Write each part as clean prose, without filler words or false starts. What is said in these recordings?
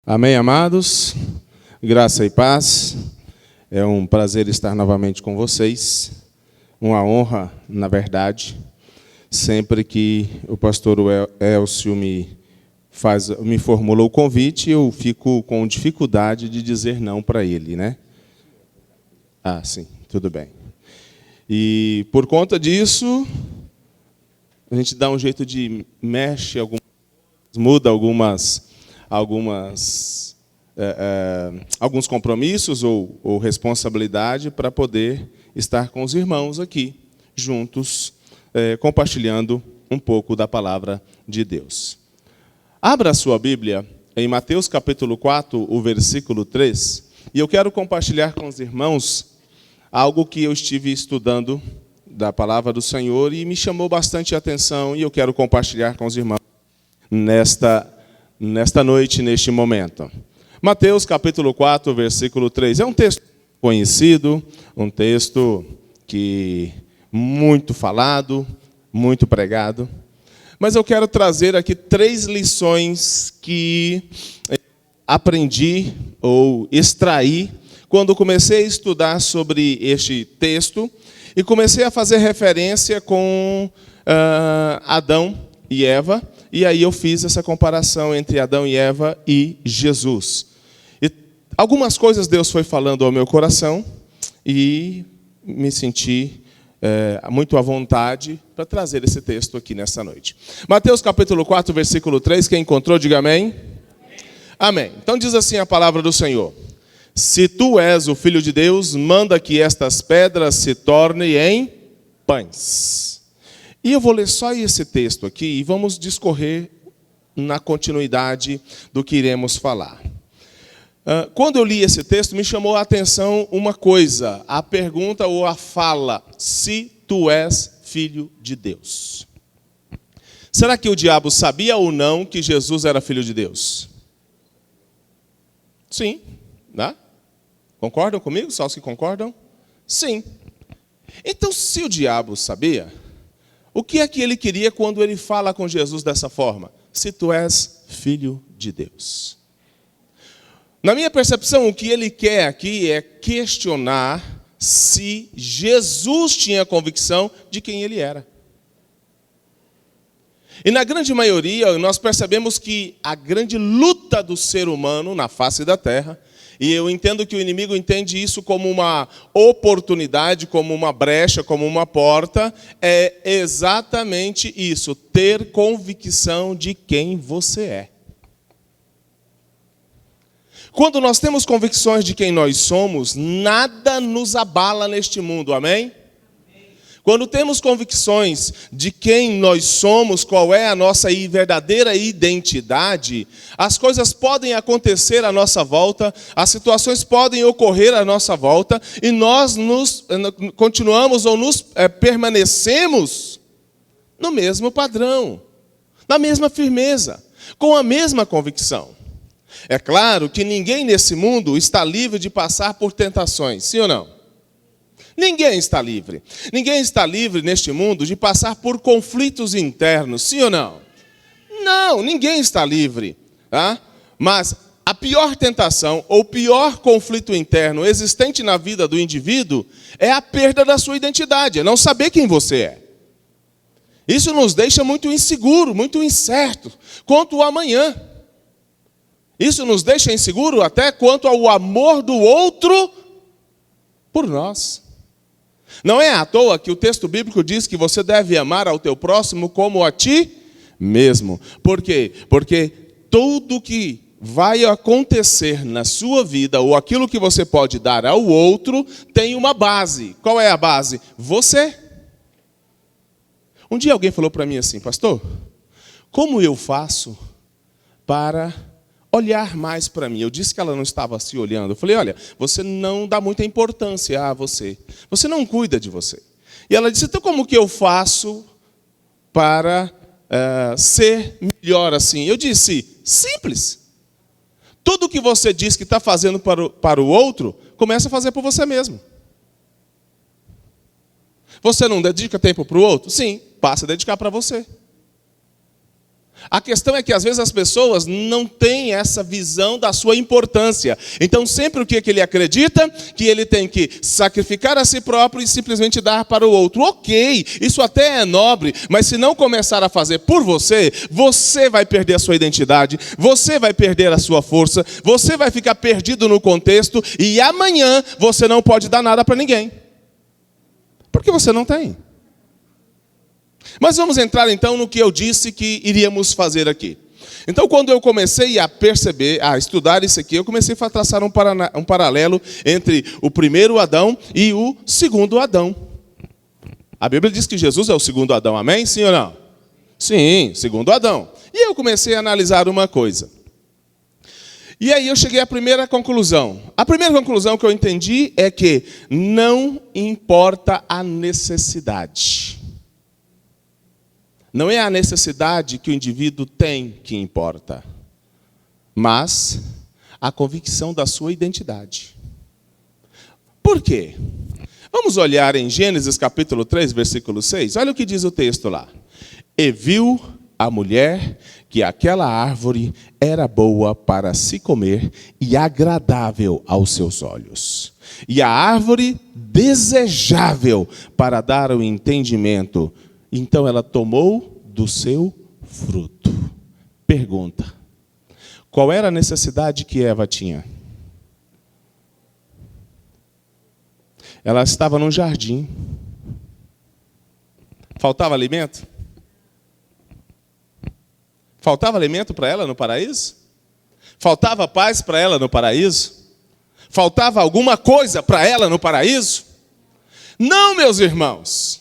Amém, amados? Graça e paz. É um prazer estar novamente com vocês. Uma honra, na verdade. Sempre que o pastor Elcio me formula o convite, eu fico com dificuldade de dizer não para ele, né? Ah, sim, tudo bem. E por conta disso, a gente dá um jeito de muda alguns compromissos ou responsabilidade para poder estar com os irmãos aqui, juntos, compartilhando um pouco da palavra de Deus. Abra a sua Bíblia em Mateus capítulo 4, o versículo 3, e eu quero compartilhar com os irmãos algo que eu estive estudando da palavra do Senhor e me chamou bastante a atenção, e eu quero compartilhar com os irmãos nesta noite, neste momento. Mateus capítulo 4, versículo 3. É um texto conhecido, um texto que muito falado, muito pregado. Mas eu quero trazer aqui 3 lições que aprendi ou extraí quando comecei a estudar sobre este texto e comecei a fazer referência com Adão e Eva. E aí eu fiz essa comparação entre Adão e Eva e Jesus. E algumas coisas Deus foi falando ao meu coração e me senti muito à vontade para trazer esse texto aqui nessa noite. Mateus capítulo 4, versículo 3, quem encontrou, diga amém. Amém. Então diz assim a palavra do Senhor: se tu és o Filho de Deus, manda que estas pedras se tornem em pães. E eu vou ler só esse texto aqui e vamos discorrer na continuidade do que iremos falar. Quando eu li esse texto, me chamou a atenção uma coisa, a pergunta ou a fala: se tu és filho de Deus. Será que o diabo sabia ou não que Jesus era filho de Deus? Sim, né? Concordam comigo? Só os que concordam? Sim. Então, se o diabo sabia, o que é que ele queria quando ele fala com Jesus dessa forma? Se tu és filho de Deus. Na minha percepção, o que ele quer aqui é questionar se Jesus tinha convicção de quem ele era. E na grande maioria, nós percebemos que a grande luta do ser humano na face da terra, e eu entendo que o inimigo entende isso como uma oportunidade, como uma brecha, como uma porta, é exatamente isso, ter convicção de quem você é. Quando nós temos convicções de quem nós somos, nada nos abala neste mundo, amém? Quando temos convicções de quem nós somos, qual é a nossa verdadeira identidade, as coisas podem acontecer à nossa volta, as situações podem ocorrer à nossa volta, e nós continuamos ou permanecemos no mesmo padrão, na mesma firmeza, com a mesma convicção. É claro que ninguém nesse mundo está livre de passar por tentações, sim ou não? Ninguém está livre. Ninguém está livre neste mundo de passar por conflitos internos, sim ou não? Não, ninguém está livre. Tá? Mas a pior tentação, ou pior conflito interno existente na vida do indivíduo é a perda da sua identidade, é não saber quem você é. Isso nos deixa muito inseguro, muito incerto quanto ao amanhã. Isso nos deixa inseguro até quanto ao amor do outro por nós. Não é à toa que o texto bíblico diz que você deve amar ao teu próximo como a ti mesmo. Por quê? Porque tudo que vai acontecer na sua vida, ou aquilo que você pode dar ao outro, tem uma base. Qual é a base? Você. Um dia alguém falou para mim assim: pastor, como eu faço para olhar mais para mim? Eu disse que ela não estava se olhando. Eu falei: olha, você não dá muita importância a você. Você não cuida de você. E ela disse: então como que eu faço para ser melhor assim? Eu disse: simples. Tudo que você diz que está fazendo para o outro, começa a fazer por você mesmo. Você não dedica tempo para o outro? Sim, passa a dedicar para você. A questão é que às vezes as pessoas não têm essa visão da sua importância. Então sempre o que ele acredita? Que ele tem que sacrificar a si próprio e simplesmente dar para o outro. Ok, isso até é nobre, mas se não começar a fazer por você, você vai perder a sua identidade, você vai perder a sua força, você vai ficar perdido no contexto e amanhã você não pode dar nada para ninguém. Porque você não tem. Mas vamos entrar então no que eu disse que iríamos fazer aqui. Então, quando eu comecei a perceber, a estudar isso aqui, eu comecei a traçar um paralelo entre o primeiro Adão e o segundo Adão. A Bíblia diz que Jesus é o segundo Adão, amém? Sim ou não? Sim, segundo Adão. E eu comecei a analisar uma coisa. E aí eu cheguei à primeira conclusão. A primeira conclusão que eu entendi é que não importa a necessidade. Não é a necessidade que o indivíduo tem que importa, mas a convicção da sua identidade. Por quê? Vamos olhar em Gênesis capítulo 3, versículo 6. Olha o que diz o texto lá. E viu a mulher que aquela árvore era boa para se comer e agradável aos seus olhos. E a árvore desejável para dar o entendimento. Então ela tomou do seu fruto. Pergunta: qual era a necessidade que Eva tinha? Ela estava num jardim. Faltava alimento? Faltava alimento para ela no paraíso? Faltava paz para ela no paraíso? Faltava alguma coisa para ela no paraíso? Não, meus irmãos.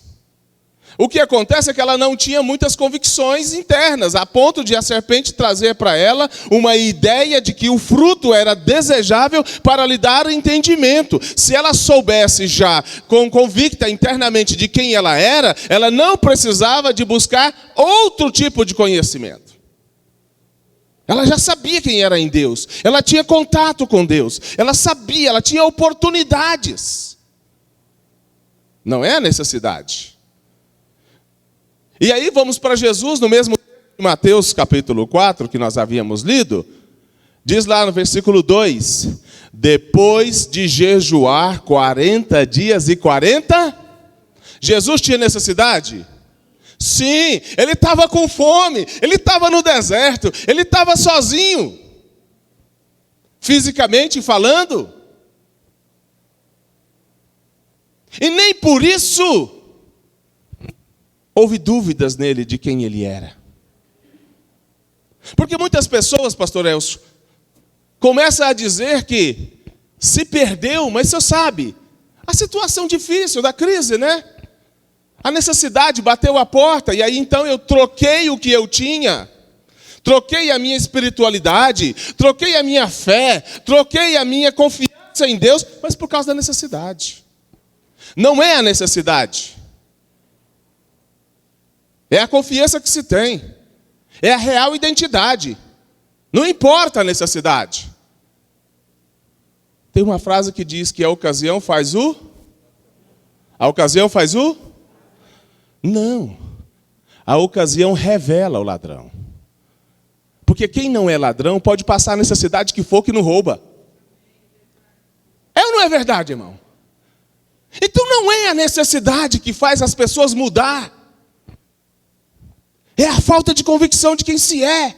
O que acontece é que ela não tinha muitas convicções internas, a ponto de a serpente trazer para ela uma ideia de que o fruto era desejável para lhe dar entendimento. Se ela soubesse já, convicta internamente de quem ela era, ela não precisava de buscar outro tipo de conhecimento. Ela já sabia quem era em Deus, ela tinha contato com Deus, ela sabia, ela tinha oportunidades. Não é a necessidade. E aí vamos para Jesus, no mesmo Mateus capítulo 4, que nós havíamos lido, diz lá no versículo 2, depois de jejuar 40 dias e 40, Jesus tinha necessidade? Sim, ele estava com fome, ele estava no deserto, ele estava sozinho, fisicamente falando. E nem por isso houve dúvidas nele de quem ele era. Porque muitas pessoas, pastor Elcio, começam a dizer que se perdeu, mas você sabe, a situação difícil da crise, né? A necessidade bateu a porta, e aí então eu troquei o que eu tinha, troquei a minha espiritualidade, troquei a minha fé, troquei a minha confiança em Deus, mas por causa da necessidade. Não é a necessidade. É a confiança que se tem. É a real identidade. Não importa a necessidade. Tem uma frase que diz que a ocasião faz o... A ocasião faz o... Não. A ocasião revela o ladrão. Porque quem não é ladrão pode passar a necessidade que for que não rouba. É ou não é verdade, irmão? Então não é a necessidade que faz as pessoas mudar. É a falta de convicção de quem se é.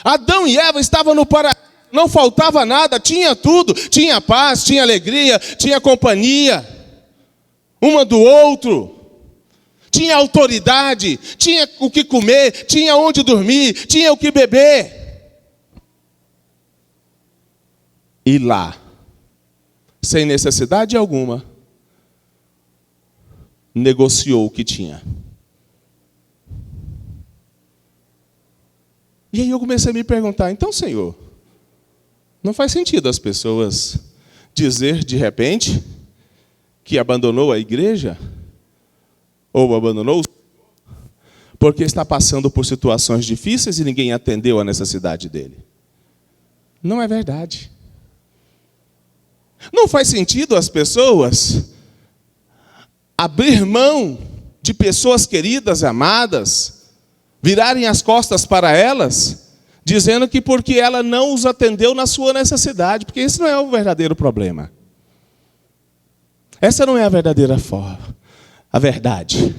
Adão e Eva estavam no paraíso, não faltava nada, tinha tudo. Tinha paz, tinha alegria, tinha companhia, uma do outro. Tinha autoridade, tinha o que comer, tinha onde dormir, tinha o que beber. E lá, sem necessidade alguma, negociou o que tinha. E aí eu comecei a me perguntar, então, Senhor, não faz sentido as pessoas dizer de repente que abandonou a igreja? Ou abandonou porque está passando por situações difíceis e ninguém atendeu a necessidade dele? Não é verdade. Não faz sentido as pessoas abrir mão de pessoas queridas e amadas virarem as costas para elas, dizendo que porque ela não os atendeu na sua necessidade, porque esse não é o verdadeiro problema. Essa não é a verdadeira forma, a verdade.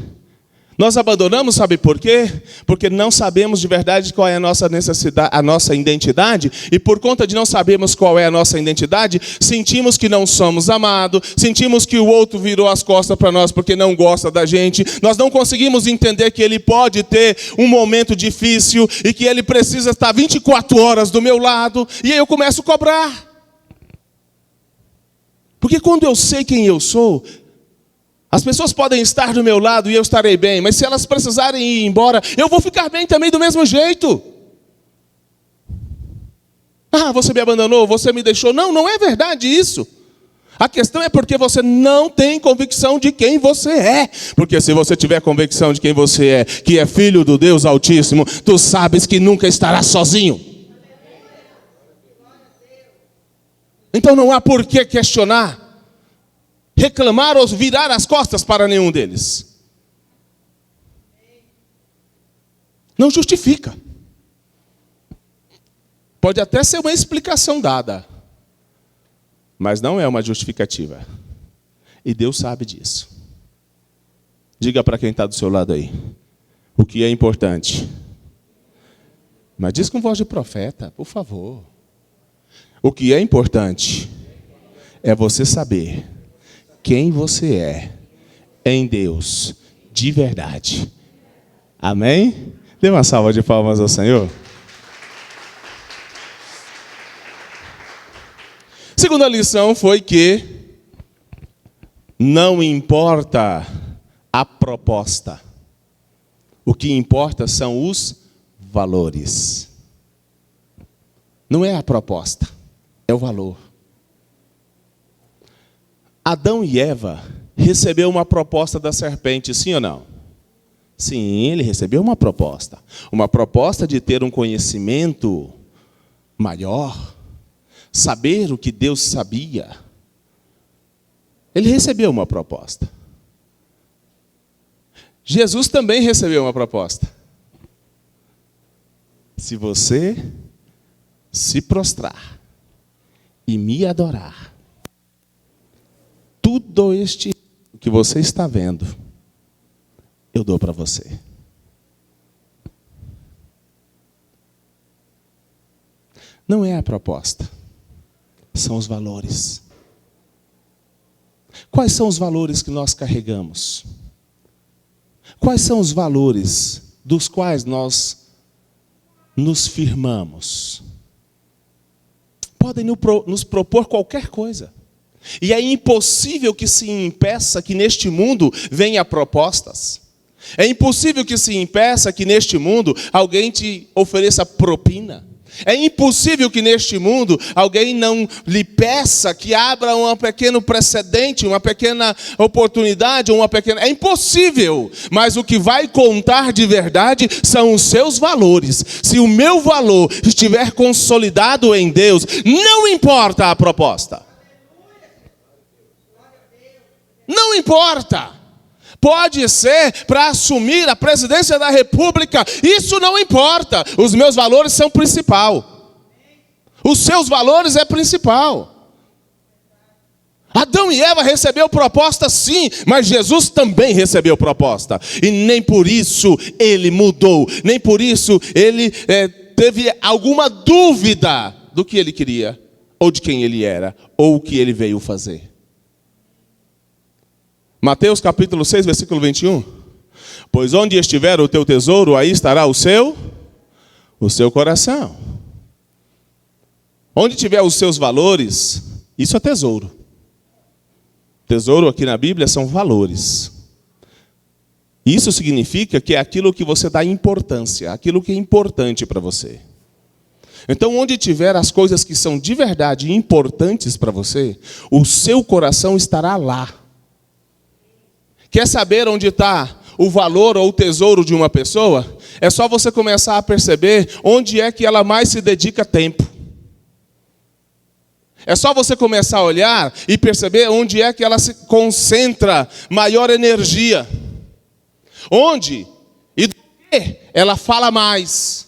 Nós abandonamos, sabe por quê? Porque não sabemos de verdade qual é a nossa necessidade, a nossa identidade, e por conta de não sabermos qual é a nossa identidade, sentimos que não somos amados, sentimos que o outro virou as costas para nós porque não gosta da gente, nós não conseguimos entender que ele pode ter um momento difícil e que ele precisa estar 24 horas do meu lado, e aí eu começo a cobrar. Porque quando eu sei quem eu sou, as pessoas podem estar do meu lado e eu estarei bem, mas se elas precisarem ir embora, eu vou ficar bem também do mesmo jeito. Ah, você me abandonou, você me deixou. Não, não é verdade isso. A questão é porque você não tem convicção de quem você é. Porque se você tiver convicção de quem você é, que é filho do Deus Altíssimo, tu sabes que nunca estarás sozinho. Então não há por que questionar, reclamar ou virar as costas para nenhum deles. Não justifica. Pode até ser uma explicação dada, mas não é uma justificativa. E Deus sabe disso. Diga para quem está do seu lado aí, o que é importante. Mas diz com voz de profeta, por favor. O que é importante é você saber quem você é em Deus, de verdade. Amém? Dê uma salva de palmas ao Senhor. Segunda lição foi que não importa a proposta. O que importa são os valores. Não é a proposta, é o valor. Adão e Eva receberam uma proposta da serpente, sim ou não? Sim, ele recebeu uma proposta. Uma proposta de ter um conhecimento maior, saber o que Deus sabia. Ele recebeu uma proposta. Jesus também recebeu uma proposta. Se você se prostrar e me adorar, tudo este que você está vendo, eu dou para você. Não é a proposta, são os valores. Quais são os valores que nós carregamos? Quais são os valores dos quais nós nos firmamos? Podem nos propor qualquer coisa. E é impossível que se impeça que neste mundo venha propostas. É impossível que se impeça que neste mundo alguém te ofereça propina. É impossível que neste mundo alguém não lhe peça que abra um pequeno precedente, uma pequena oportunidade, É impossível, mas o que vai contar de verdade são os seus valores. Se o meu valor estiver consolidado em Deus, não importa a proposta. Não importa. Pode ser para assumir a presidência da República. Isso não importa. Os meus valores são principal. Os seus valores é principal. Adão e Eva recebeu proposta sim, mas Jesus também recebeu proposta. E nem por isso ele mudou. Nem por isso ele teve alguma dúvida do que ele queria, ou de quem ele era, ou o que ele veio fazer. Mateus capítulo 6, versículo 21. Pois onde estiver o teu tesouro, aí estará o seu coração. Onde tiver os seus valores, isso é tesouro. Tesouro aqui na Bíblia são valores. Isso significa que é aquilo que você dá importância, aquilo que é importante para você. Então, onde tiver as coisas que são de verdade importantes para você, o seu coração estará lá. Quer saber onde está o valor ou o tesouro de uma pessoa? É só você começar a perceber onde é que ela mais se dedica tempo. É só você começar a olhar e perceber onde é que ela se concentra maior energia. Onde e do que ela fala mais.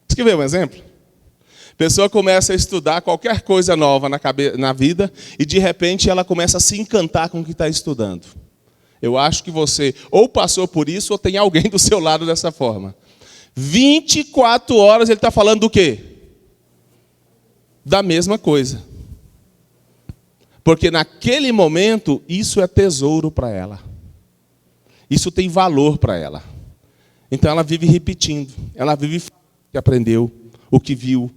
Você quer ver um exemplo? A pessoa começa a estudar qualquer coisa nova na vida e, de repente, ela começa a se encantar com o que está estudando. Eu acho que você ou passou por isso ou tem alguém do seu lado dessa forma. 24 horas ele está falando do quê? Da mesma coisa. Porque naquele momento, isso é tesouro para ela. Isso tem valor para ela. Então ela vive repetindo. Ela vive falando o que aprendeu, o que viu,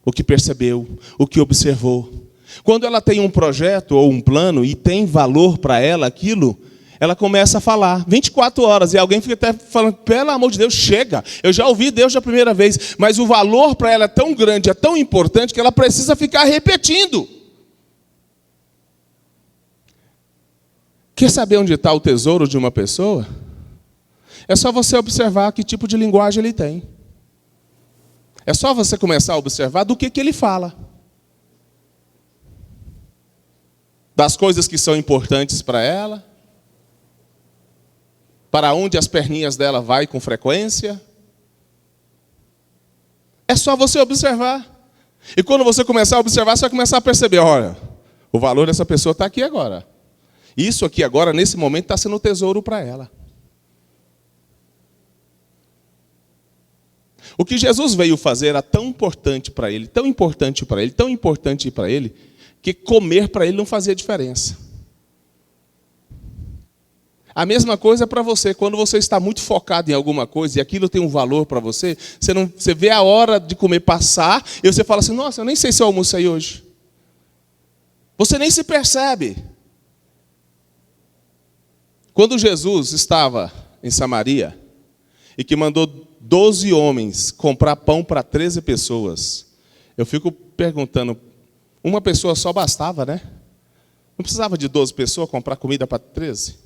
o que percebeu, o que observou. Quando ela tem um projeto ou um plano e tem valor para ela aquilo, ela começa a falar 24 horas. E alguém fica até falando, pelo amor de Deus, chega. Eu já ouvi Deus da primeira vez. Mas o valor para ela é tão grande, é tão importante, que ela precisa ficar repetindo. Quer saber onde está o tesouro de uma pessoa? É só você observar que tipo de linguagem ele tem. É só você começar a observar do que ele fala. Das coisas que são importantes para ela. Para onde as perninhas dela vai com frequência. É só você observar. E quando você começar a observar, você vai começar a perceber, olha, o valor dessa pessoa está aqui agora. Isso aqui agora, nesse momento, está sendo tesouro para ela. O que Jesus veio fazer era tão importante para ele, tão importante para ele, tão importante para ele, que comer para ele não fazia diferença. A mesma coisa para você, quando você está muito focado em alguma coisa e aquilo tem um valor para você, você vê a hora de comer passar e você fala assim, nossa, eu nem sei se eu almocei hoje. Você nem se percebe. Quando Jesus estava em Samaria e que mandou 12 homens comprar pão para 13 pessoas, eu fico perguntando, uma pessoa só bastava, né? Não precisava de 12 pessoas comprar comida para 13?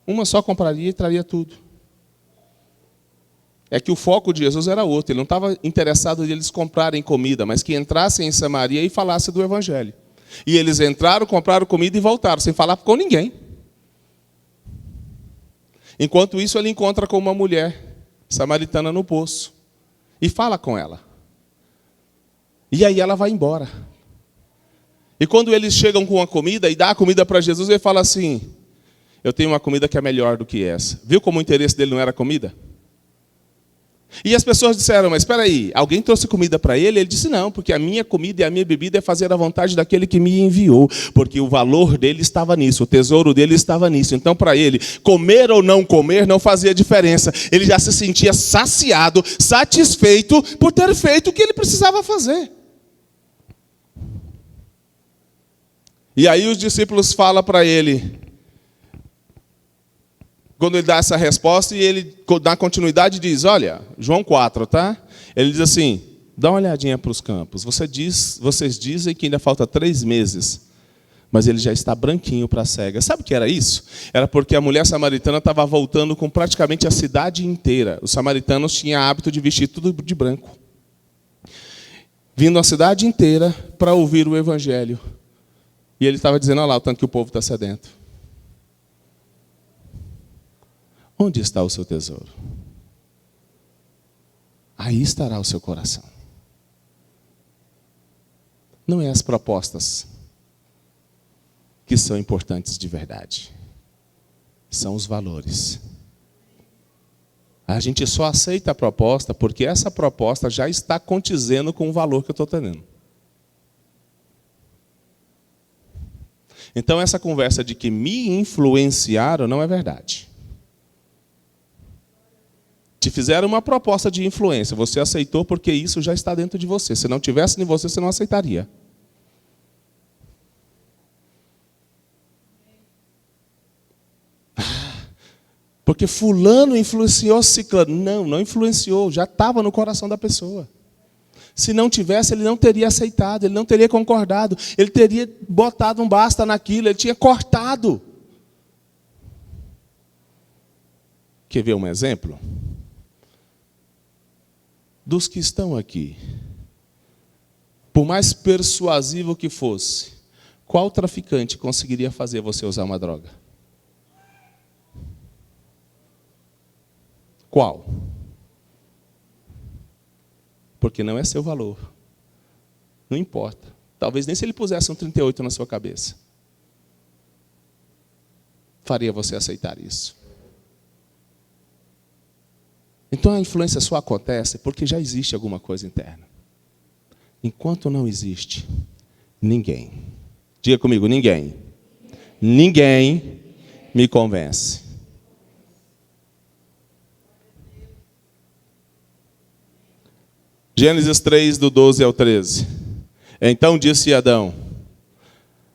Uma só compraria e traria tudo. É que o foco de Jesus era outro, ele não estava interessado em eles comprarem comida, mas que entrassem em Samaria e falassem do Evangelho. E eles entraram, compraram comida e voltaram, sem falar com ninguém. Enquanto isso, ele encontra com uma mulher samaritana no poço e fala com ela. E aí ela vai embora. E quando eles chegam com a comida e dá a comida para Jesus, ele fala assim, eu tenho uma comida que é melhor do que essa. Viu como o interesse dele não era comida? E as pessoas disseram, mas espera aí, alguém trouxe comida para ele? Ele disse, não, porque a minha comida e a minha bebida é fazer a vontade daquele que me enviou. Porque o valor dele estava nisso, o tesouro dele estava nisso. Então, para ele, comer ou não comer não fazia diferença. Ele já se sentia saciado, satisfeito por ter feito o que ele precisava fazer. E aí os discípulos falam para ele, quando ele dá essa resposta, e ele dá continuidade e diz, olha, João 4, tá? Ele diz assim, dá uma olhadinha para os campos. Vocês dizem que ainda falta 3 meses, mas ele já está branquinho para a cega. Sabe o que era isso? Era porque a mulher samaritana estava voltando com praticamente a cidade inteira. Os samaritanos tinham hábito de vestir tudo de branco. Vindo a cidade inteira para ouvir o Evangelho. E ele estava dizendo, olha lá, o tanto que o povo está sedento. Onde está o seu tesouro? Aí estará o seu coração. Não é as propostas que são importantes de verdade. São os valores. A gente só aceita a proposta porque essa proposta já está condizendo com o valor que eu estou tendo. Então essa conversa de que me influenciaram não é verdade. Te fizeram uma proposta de influência, você aceitou porque isso já está dentro de você. Se não tivesse em você, você não aceitaria. Porque fulano influenciou ciclano. Não, não influenciou, já estava no coração da pessoa. Se não tivesse, ele não teria aceitado, ele não teria concordado, ele teria botado um basta naquilo, ele tinha cortado. Quer ver um exemplo? Dos que estão aqui, por mais persuasivo que fosse, qual traficante conseguiria fazer você usar uma droga? Qual? Porque não é seu valor. Não importa. Talvez nem se ele pusesse um 38 na sua cabeça, faria você aceitar isso. Então a influência só acontece porque já existe alguma coisa interna. Enquanto não existe, ninguém. Diga comigo, ninguém. Ninguém me convence. Gênesis 3, do 12 ao 13. Então disse Adão: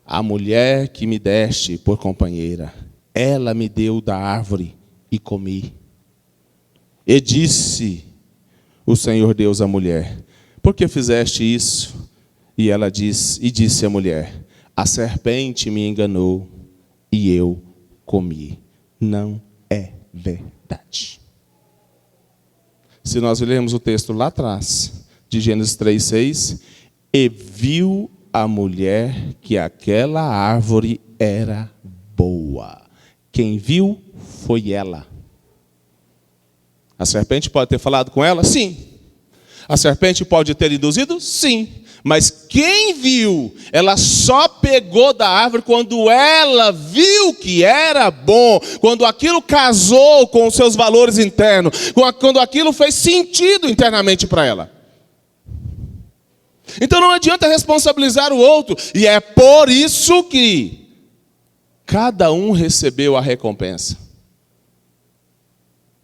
a mulher que me deste por companheira, ela me deu da árvore e comi. E disse o Senhor Deus à mulher: por que fizeste isso? E disse a mulher: a serpente me enganou e eu comi. Não é verdade. Se nós lermos o texto lá atrás, de Gênesis 3:6, e viu a mulher que aquela árvore era boa. Quem viu foi ela. A serpente pode ter falado com ela? Sim. A serpente pode ter induzido? Sim. Mas quem viu, ela só pegou da árvore quando ela viu que era bom, quando aquilo casou com os seus valores internos, quando aquilo fez sentido internamente para ela. Então não adianta responsabilizar o outro, e é por isso que cada um recebeu a recompensa.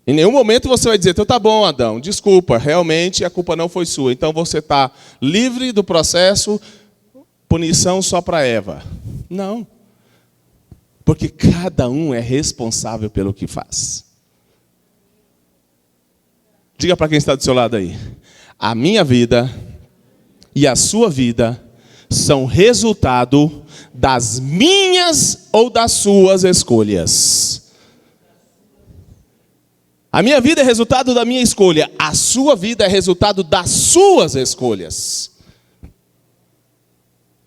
Em nenhum momento você vai dizer: então tá bom, Adão, desculpa, realmente a culpa não foi sua. Então você está livre do processo, punição só para Eva. Não. Porque cada um é responsável pelo que faz. Diga para quem está do seu lado aí: a minha vida e a sua vida são resultado das minhas ou das suas escolhas. A minha vida é resultado da minha escolha. A sua vida é resultado das suas escolhas.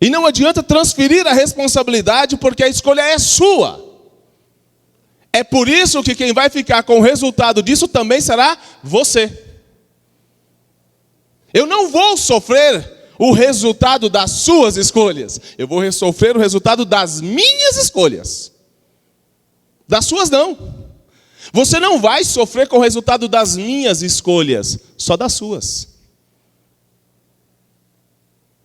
E não adianta transferir a responsabilidade, porque a escolha é sua. É por isso que quem vai ficar com o resultado disso também será você. Eu não vou sofrer o resultado das suas escolhas. Eu vou sofrer o resultado das minhas escolhas. Das suas não. Você não vai sofrer com o resultado das minhas escolhas, só das suas.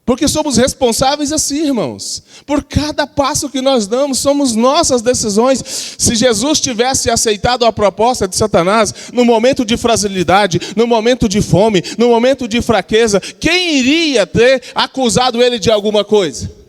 Porque somos responsáveis assim, irmãos. Por cada passo que nós damos, somos nossas decisões. Se Jesus tivesse aceitado a proposta de Satanás, no momento de fragilidade, no momento de fome, no momento de fraqueza, quem iria ter acusado ele de alguma coisa?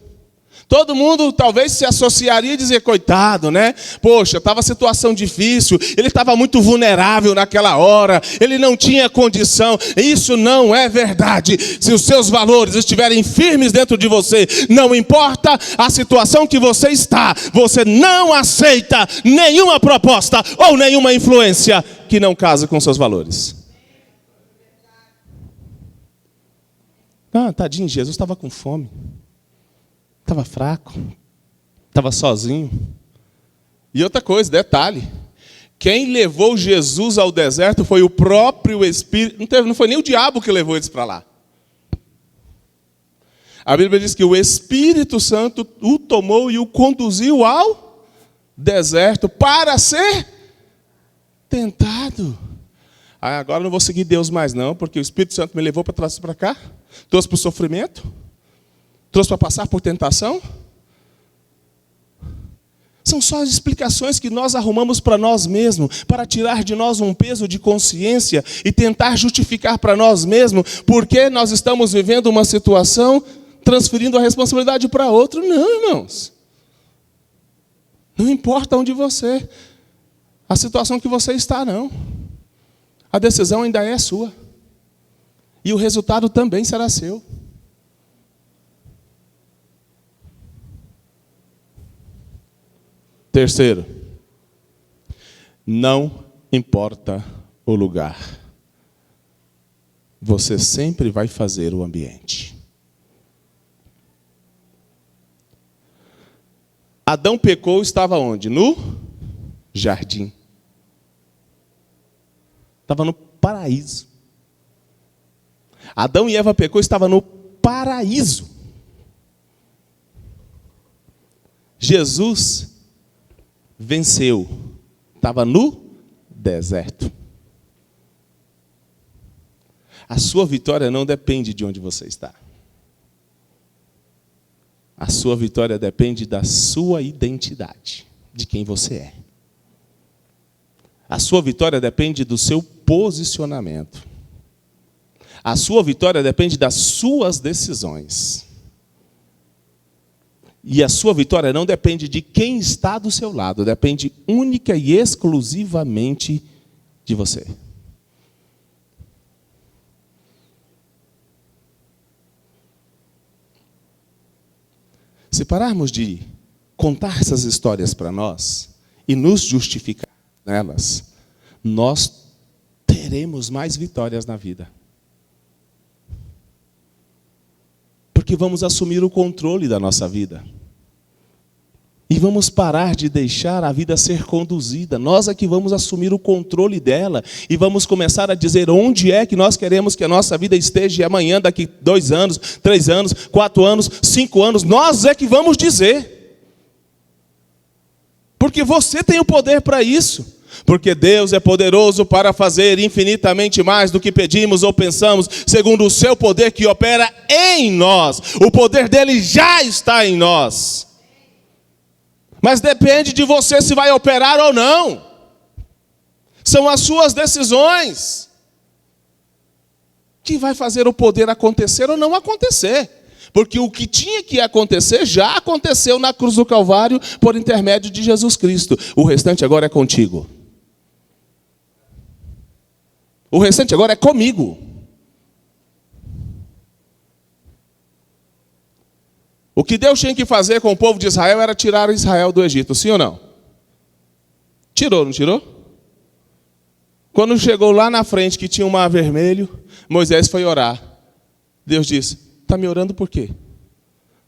Todo mundo talvez se associaria e dizer: coitado, né? Poxa, estava situação difícil, ele estava muito vulnerável naquela hora, ele não tinha condição. Isso não é verdade. Se os seus valores estiverem firmes dentro de você, não importa a situação que você está, você não aceita nenhuma proposta ou nenhuma influência que não casa com seus valores. Ah, tadinho, Jesus estava com fome. Estava fraco, estava sozinho. E outra coisa, detalhe: quem levou Jesus ao deserto foi o próprio Espírito. Não foi nem o diabo que levou eles para lá. A Bíblia diz que o Espírito Santo o tomou e o conduziu ao deserto para ser tentado. Agora eu não vou seguir Deus mais não, porque o Espírito Santo me levou para trás para cá, trouxe para o sofrimento. Trouxe para passar por tentação? São só as explicações que nós arrumamos para nós mesmos, para tirar de nós um peso de consciência e tentar justificar para nós mesmos porque nós estamos vivendo uma situação, transferindo a responsabilidade para outro. Não, irmãos. Não importa onde você, a situação que você está, não. A decisão ainda é sua. E o resultado também será seu. Terceiro, não importa o lugar, você sempre vai fazer o ambiente. Adão pecou, estava onde? No jardim. Estava no paraíso. Adão e Eva pecou, estava no paraíso. Jesus venceu, estava no deserto. A sua vitória não depende de onde você está. A sua vitória depende da sua identidade, de quem você é. A sua vitória depende do seu posicionamento. A sua vitória depende das suas decisões. E a sua vitória não depende de quem está do seu lado, depende única e exclusivamente de você. Se pararmos de contar essas histórias para nós e nos justificar nelas, nós teremos mais vitórias na vida. Porque vamos assumir o controle da nossa vida. E vamos parar de deixar a vida ser conduzida. Nós é que vamos assumir o controle dela. E vamos começar a dizer onde é que nós queremos que a nossa vida esteja amanhã, daqui 2 anos, 3 anos, 4 anos, 5 anos. Nós é que vamos dizer. Porque você tem o poder para isso. Porque Deus é poderoso para fazer infinitamente mais do que pedimos ou pensamos, segundo o seu poder que opera em nós. O poder dele já está em nós. Mas depende de você se vai operar ou não. São as suas decisões que vai fazer o poder acontecer ou não acontecer. Porque o que tinha que acontecer já aconteceu na cruz do Calvário por intermédio de Jesus Cristo. O restante agora é contigo. O restante agora é comigo. O que Deus tinha que fazer com o povo de Israel era tirar Israel do Egito, sim ou não? Tirou, não tirou? Quando chegou lá na frente que tinha um mar vermelho, Moisés foi orar. Deus disse, está me orando por quê?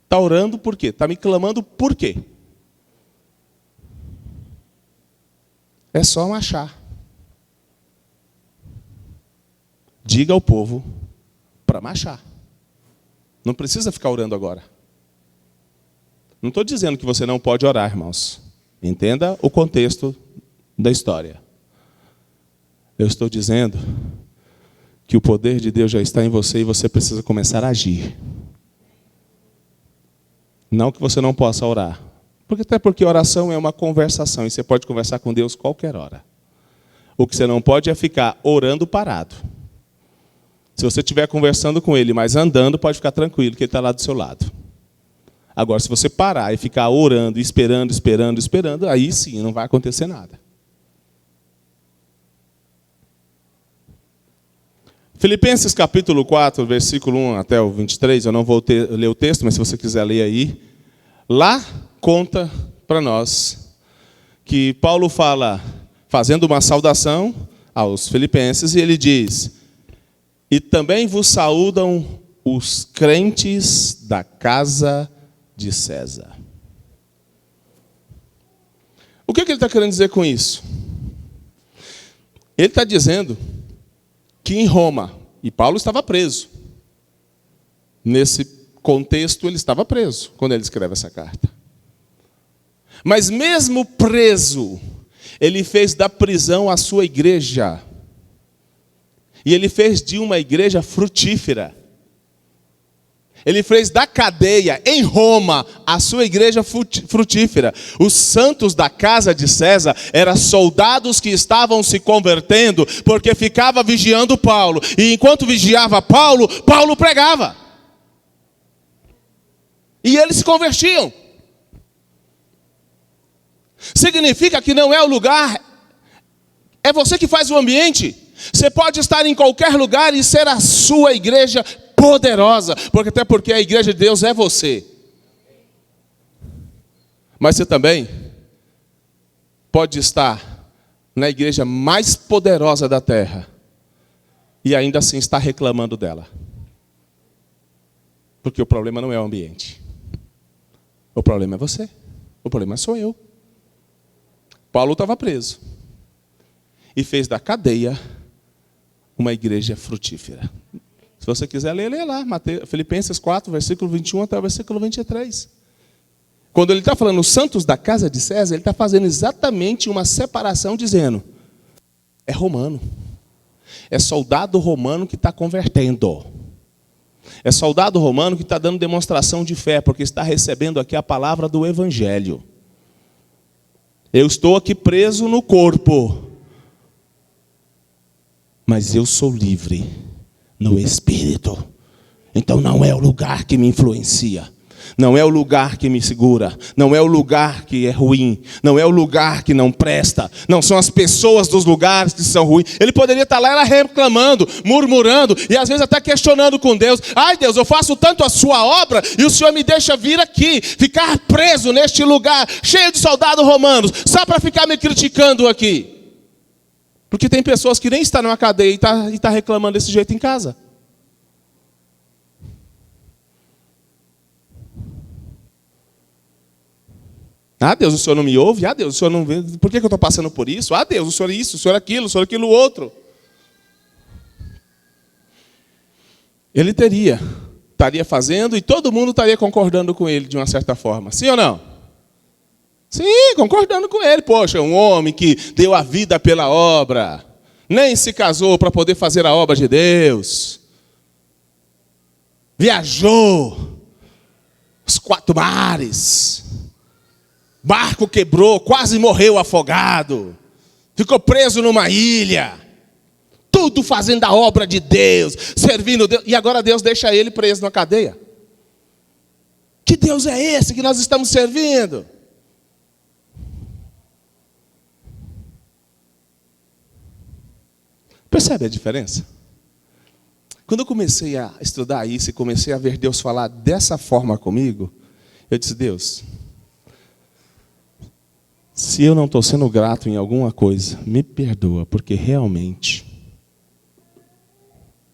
Está orando por quê? Está me clamando por quê? É só marchar. Diga ao povo para marchar. Não precisa ficar orando agora. Não estou dizendo que você não pode orar, irmãos. Entenda o contexto da história. Eu estou dizendo que o poder de Deus já está em você e você precisa começar a agir. Não que você não possa orar. Até porque oração é uma conversação e você pode conversar com Deus qualquer hora. O que você não pode é ficar orando parado. Se você estiver conversando com Ele, mas andando, pode ficar tranquilo que Ele está lá do seu lado. Agora, se você parar e ficar orando, esperando, aí sim, não vai acontecer nada. Filipenses capítulo 4, versículo 1 até o 23, eu não vou ler o texto, mas se você quiser ler aí. Lá conta para nós que Paulo fala, fazendo uma saudação aos filipenses, e ele diz, e também vos saúdam os crentes da casa de César. O que ele está querendo dizer com isso? Ele está dizendo que em Roma, e Paulo estava preso. Nesse contexto, ele estava preso, quando ele escreve essa carta. Mas mesmo preso, ele fez da prisão a sua igreja. E ele fez de uma igreja frutífera. Ele fez da cadeia, em Roma, a sua igreja frutífera. Os santos da casa de César eram soldados que estavam se convertendo, porque ficava vigiando Paulo. E enquanto vigiava Paulo, Paulo pregava. E eles se convertiam. Significa que não é o lugar, é você que faz o ambiente. Você pode estar em qualquer lugar e ser a sua igreja poderosa, até porque a igreja de Deus é você. Mas você também pode estar na igreja mais poderosa da terra e ainda assim estar reclamando dela. Porque o problema não é o ambiente. O problema é você. O problema sou eu. Paulo estava preso e fez da cadeia uma igreja frutífera. Se você quiser ler, lê lá, Filipenses 4, versículo 21 até o versículo 23. Quando ele está falando os santos da casa de César, ele está fazendo exatamente uma separação, dizendo, é romano. É soldado romano que está convertendo. É soldado romano que está dando demonstração de fé, porque está recebendo aqui a palavra do Evangelho. Eu estou aqui preso no corpo, mas eu sou livre no Espírito. Então não é o lugar que me influencia. Não é o lugar que me segura, não é o lugar que é ruim, não é o lugar que não presta, não são as pessoas dos lugares que são ruins. Ele poderia estar lá reclamando, murmurando e às vezes até questionando com Deus. Ai Deus, eu faço tanto a sua obra e o Senhor me deixa vir aqui, ficar preso neste lugar, cheio de soldados romanos, só para ficar me criticando aqui. Porque tem pessoas que nem estão numa cadeia e está reclamando desse jeito em casa. Ah, Deus, o Senhor não me ouve? Ah, Deus, o Senhor não vê? Por que eu estou passando por isso? Ah, Deus, o Senhor isso, o Senhor aquilo outro. Ele estaria fazendo e todo mundo estaria concordando com ele de uma certa forma. Sim ou não? Sim, concordando com ele. Poxa, um homem que deu a vida pela obra, nem se casou para poder fazer a obra de Deus. Viajou os 4 mares. Barco quebrou, quase morreu afogado. Ficou preso numa ilha. Tudo fazendo a obra de Deus, servindo Deus. E agora Deus deixa ele preso na cadeia. Que Deus é esse que nós estamos servindo? Percebe a diferença? Quando eu comecei a estudar isso e comecei a ver Deus falar dessa forma comigo, eu disse, Deus, se eu não estou sendo grato em alguma coisa, me perdoa, porque realmente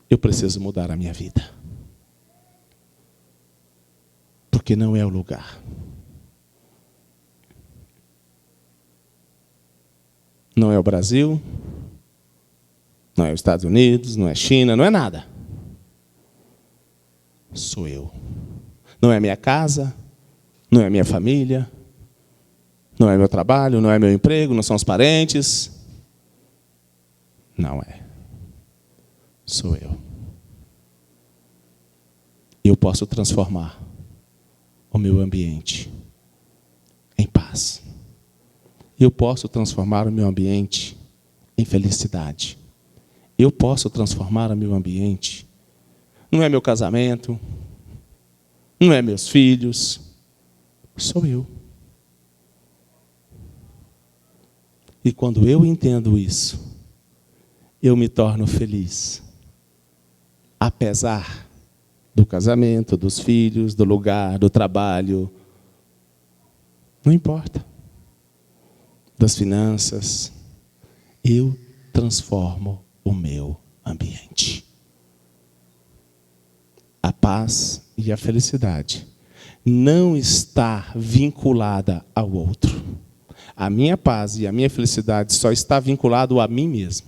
eu preciso mudar a minha vida. Porque não é o lugar. Não é o Brasil, não é os Estados Unidos, não é China, não é nada. Sou eu. Não é minha casa, não é minha família, não é meu trabalho, não é meu emprego, não são os parentes. Não é. Sou eu. Eu posso transformar o meu ambiente em paz. Eu posso transformar o meu ambiente em felicidade. Eu posso transformar o meu ambiente. Não é meu casamento, não é meus filhos, sou eu. E quando eu entendo isso, eu me torno feliz. Apesar do casamento, dos filhos, do lugar, do trabalho. Não importa. Das finanças. Eu transformo o meu ambiente. A paz e a felicidade não está vinculada ao outro. A minha paz e a minha felicidade só está vinculado a mim mesmo.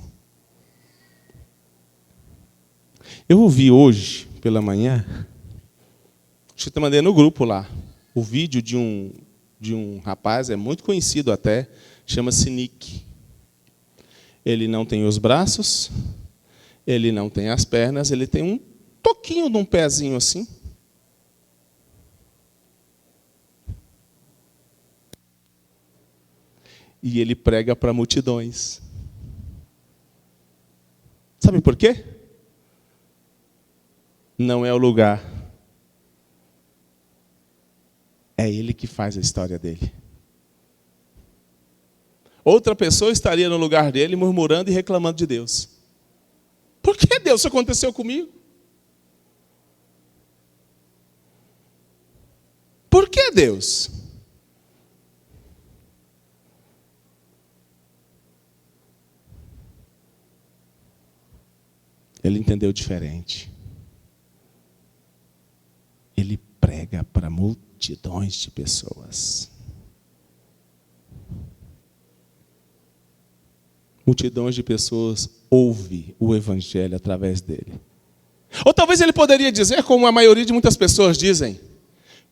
Eu ouvi hoje, pela manhã, acho que eu mandei no grupo lá, o vídeo de um rapaz, é muito conhecido até, chama-se Nick. Ele não tem os braços, ele não tem as pernas, ele tem um toquinho de um pezinho assim. E ele prega para multidões. Sabe por quê? Não é o lugar. É ele que faz a história dele. Outra pessoa estaria no lugar dele murmurando e reclamando de Deus. Por que, Deus, isso aconteceu comigo? Por que, Deus? Ele entendeu diferente. Ele prega para multidões de pessoas. multidões de pessoas ouvem o evangelho através dele. Ou talvez ele poderia dizer, como a maioria de muitas pessoas dizem: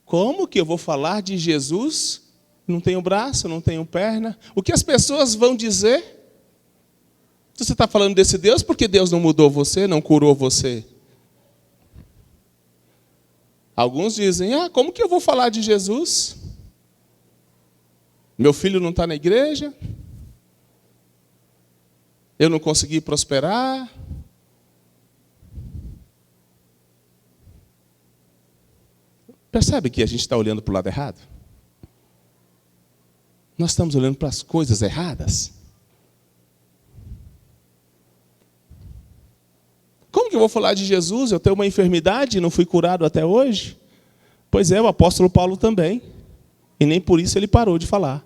como que eu vou falar de Jesus? Não tenho braço, não tenho perna. O que as pessoas vão dizer? Você está falando desse Deus porque Deus não mudou você, não curou você. Alguns dizem: como que eu vou falar de Jesus? Meu filho não está na igreja. Eu não consegui prosperar. Percebe que a gente está olhando para o lado errado? Nós estamos olhando para as coisas erradas. Como que eu vou falar de Jesus? Eu tenho uma enfermidade e não fui curado até hoje? Pois é, o apóstolo Paulo também. E nem por isso ele parou de falar.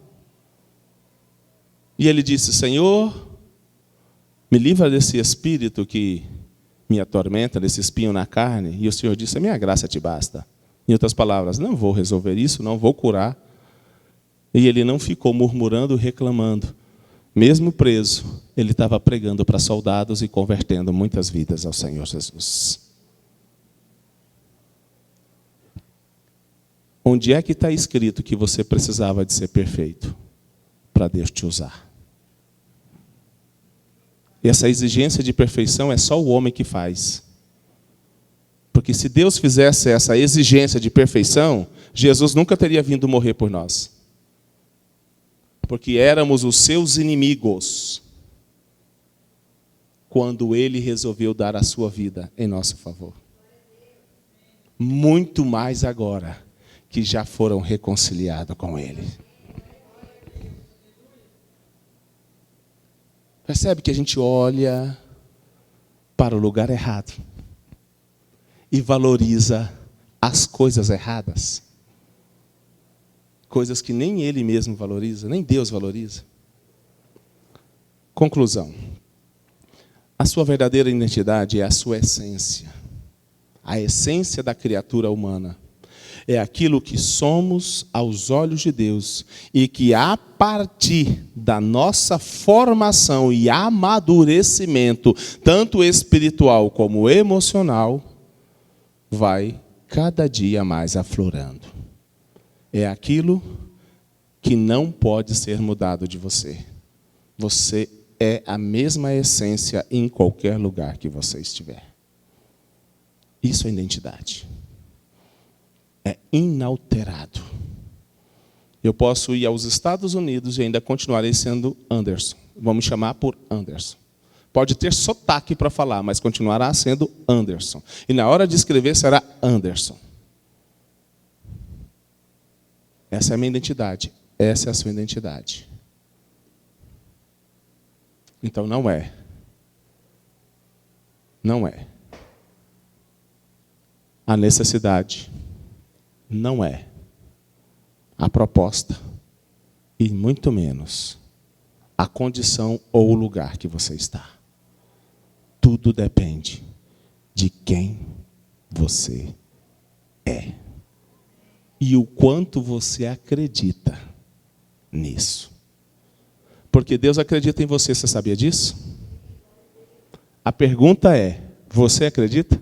E ele disse: Senhor, me livra desse espírito que me atormenta, desse espinho na carne. E o Senhor disse: a minha graça te basta. Em outras palavras, não vou resolver isso, não vou curar. E ele não ficou murmurando, reclamando. Mesmo preso, ele estava pregando para soldados e convertendo muitas vidas ao Senhor Jesus. Onde é que está escrito que você precisava de ser perfeito para Deus te usar? E essa exigência de perfeição é só o homem que faz. Porque se Deus fizesse essa exigência de perfeição, Jesus nunca teria vindo morrer por nós. Porque éramos os seus inimigos quando ele resolveu dar a sua vida em nosso favor. Muito mais agora que já foram reconciliados com ele. Percebe que a gente olha para o lugar errado e valoriza as coisas erradas. Coisas que nem ele mesmo valoriza, nem Deus valoriza. Conclusão. A sua verdadeira identidade é a sua essência. A essência da criatura humana. É aquilo que somos aos olhos de Deus e que a partir da nossa formação e amadurecimento, tanto espiritual como emocional, vai cada dia mais aflorando. É aquilo que não pode ser mudado de você. Você é a mesma essência em qualquer lugar que você estiver. Isso é identidade. É inalterado. Eu posso ir aos Estados Unidos e ainda continuarei sendo Anderson. Vamos chamar por Anderson. Pode ter sotaque para falar, mas continuará sendo Anderson. E na hora de escrever será Anderson. Essa é a minha identidade. Essa é a sua identidade. Então não é. Não é. A necessidade não é. A proposta e muito menos a condição ou o lugar que você está. Tudo depende de quem você é. E o quanto você acredita nisso. Porque Deus acredita em você, você sabia disso? A pergunta é, você acredita?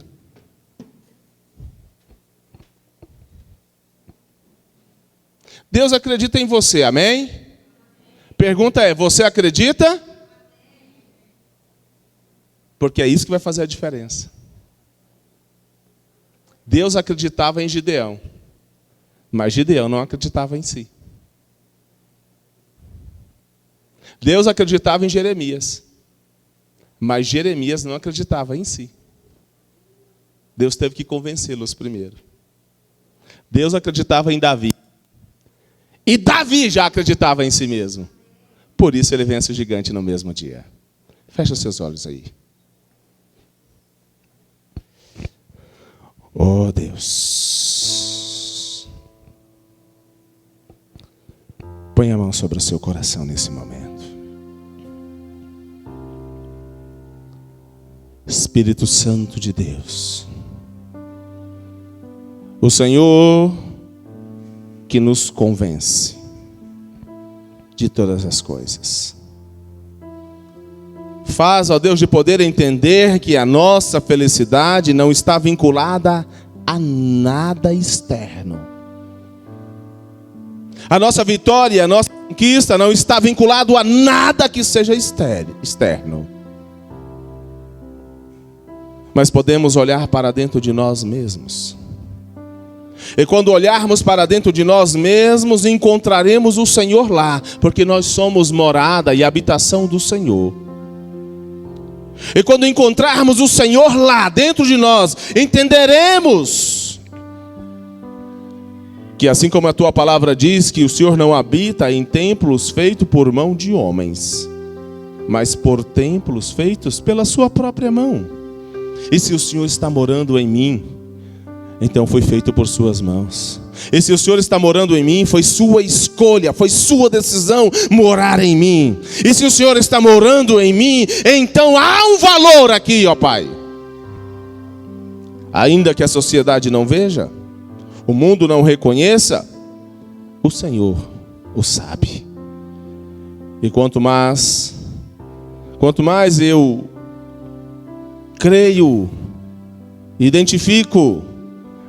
Deus acredita em você, amém? Pergunta é, você acredita? Porque é isso que vai fazer a diferença. Deus acreditava em Gideão. Mas Gideão não acreditava em si. Deus acreditava em Jeremias. Mas Jeremias não acreditava em si. Deus teve que convencê-los primeiro. Deus acreditava em Davi. E Davi já acreditava em si mesmo. Por isso ele vence o gigante no mesmo dia. Fecha os seus olhos aí. Oh Deus. Põe a mão sobre o seu coração nesse momento. Espírito Santo de Deus. O Senhor que nos convence de todas as coisas. Faz, ó Deus, de poder entender que a nossa felicidade não está vinculada a nada externo. A nossa vitória, a nossa conquista não está vinculado a nada que seja externo. Mas podemos olhar para dentro de nós mesmos. E quando olharmos para dentro de nós mesmos, encontraremos o Senhor lá, porque nós somos morada e habitação do Senhor. E quando encontrarmos o Senhor lá dentro de nós, entenderemos que assim como a tua palavra diz que o Senhor não habita em templos feitos por mão de homens, mas por templos feitos pela sua própria mão. E se o Senhor está morando em mim, então foi feito por suas mãos. E se o Senhor está morando em mim, foi sua escolha, foi sua decisão morar em mim. E se o Senhor está morando em mim, então há um valor aqui, ó Pai. Ainda que a sociedade não veja, o mundo não reconheça, o Senhor o sabe. E quanto mais eu creio, identifico,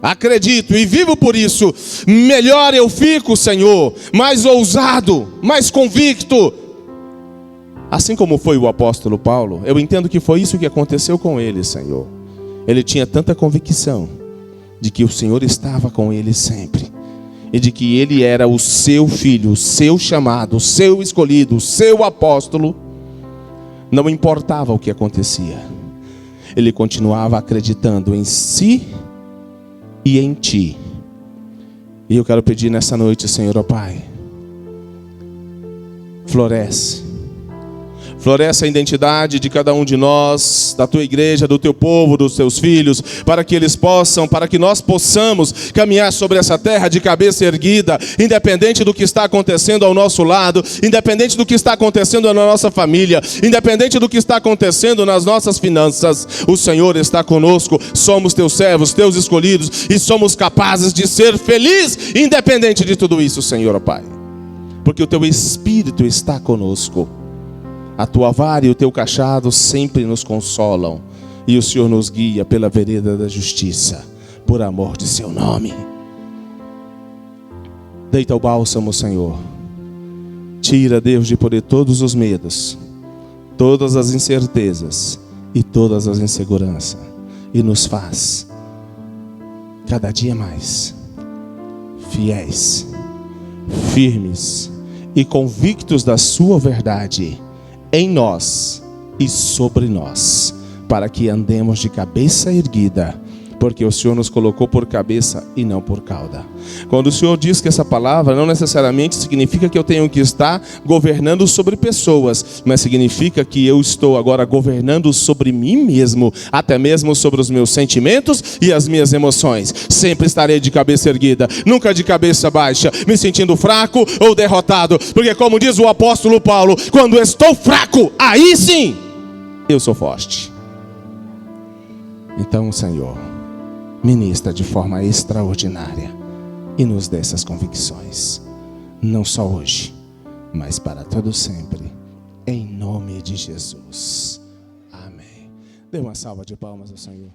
acredito e vivo por isso, melhor eu fico, Senhor, mais ousado, mais convicto. Assim como foi o apóstolo Paulo, eu entendo que foi isso que aconteceu com ele, Senhor. Ele tinha tanta convicção de que o Senhor estava com ele sempre, e de que ele era o seu filho, o seu chamado, o seu escolhido, o seu apóstolo. Não importava o que acontecia, ele continuava acreditando em si e em ti. E eu quero pedir nessa noite, Senhor, ó Pai, floresce a identidade de cada um de nós, da tua igreja, do teu povo, dos teus filhos, para que nós possamos caminhar sobre essa terra de cabeça erguida, independente do que está acontecendo ao nosso lado, independente do que está acontecendo na nossa família, independente do que está acontecendo nas nossas finanças. O Senhor está conosco, somos teus servos, teus escolhidos, e somos capazes de ser felizes, independente de tudo isso, Senhor, ó Pai, porque o teu Espírito está conosco. A tua vara e o teu cajado sempre nos consolam, e o Senhor nos guia pela vereda da justiça, por amor de seu nome. Deita o bálsamo, Senhor. Tira, Deus, de poder todos os medos, todas as incertezas e todas as inseguranças, e nos faz cada dia mais fiéis, firmes e convictos da sua verdade em nós e sobre nós, para que andemos de cabeça erguida, porque o Senhor nos colocou por cabeça e não por cauda. Quando o Senhor diz que essa palavra não necessariamente significa que eu tenho que estar governando sobre pessoas, mas significa que eu estou agora governando sobre mim mesmo, até mesmo sobre os meus sentimentos e as minhas emoções. Sempre estarei de cabeça erguida, nunca de cabeça baixa, me sentindo fraco ou derrotado, porque como diz o apóstolo Paulo, quando estou fraco, aí sim eu sou forte. Então, Senhor, ministra de forma extraordinária e nos dê essas convicções, não só hoje, mas para todo sempre, em nome de Jesus. Amém. Dê uma salva de palmas ao Senhor.